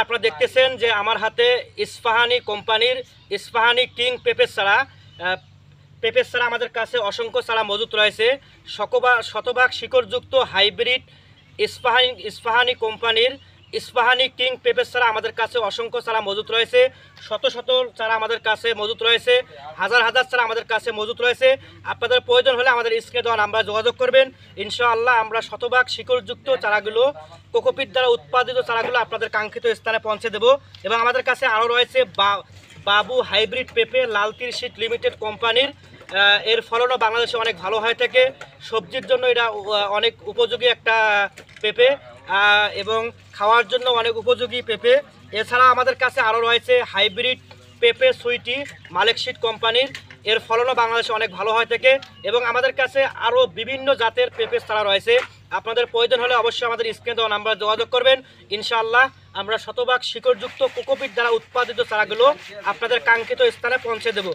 আপনারা দেখতেছেন যে আমার হাতে ইস্পাহানি কোম্পানির ইস্পাহানি কিং পেঁপে ছাড়া আমাদের কাছে অসংখ্য চারা মজুত রয়েছে। শতভাগ শিকড়যুক্ত হাইব্রিড ইস্পাহানি কোম্পানির ইস্পাহানি কিং পেঁপে ছাড়া আমাদের কাছে অসংখ্য চারা মজুত রয়েছে। শত শত চারা আমাদের কাছে মজুত রয়েছে, হাজার হাজার চারা আমাদের কাছে মজুত রয়েছে। আপনাদের প্রয়োজন হলে আমাদের স্ক্রিনে দেওয়া নাম্বারে যোগাযোগ করবেন। ইনশাআল্লাহ আমরা শতভাগ শিকড়যুক্ত চারাগুলো, কোকোপিট দ্বারা উৎপাদিত চারাগুলো আপনাদের কাঙ্ক্ষিত স্থানে পৌঁছে দেব। এবং আমাদের কাছে আরও রয়েছে বাবু হাইব্রিড পেঁপে, লালতির শীত লিমিটেড কোম্পানির। এর ফলনও বাংলাদেশে অনেক ভালো হয়ে থাকে। সবজির জন্য এটা অনেক উপযোগী একটা পেঁপে এবং খাওয়ার জন্য অনেক উপযোগী পেঁপে। এছাড়া আমাদের কাছে আরও রয়েছে হাইব্রিড পেঁপে সুইটি, মালিক শীত কোম্পানির। এর ফলনও বাংলাদেশে অনেক ভালো হয়ে থাকে। এবং আমাদের কাছে আরও বিভিন্ন জাতের পেঁপে চারা রয়েছে। আপনাদের প্রয়োজন হলে অবশ্যই আমাদের স্ক্রিনে দেওয়া নাম্বারে যোগাযোগ করবেন। ইনশাআল্লাহ আমরা শতভাগ শিকড়যুক্ত কোকোপিট দ্বারা উৎপাদিত চারাগুলো আপনাদের কাঙ্ক্ষিত স্থানে পৌঁছে দেব।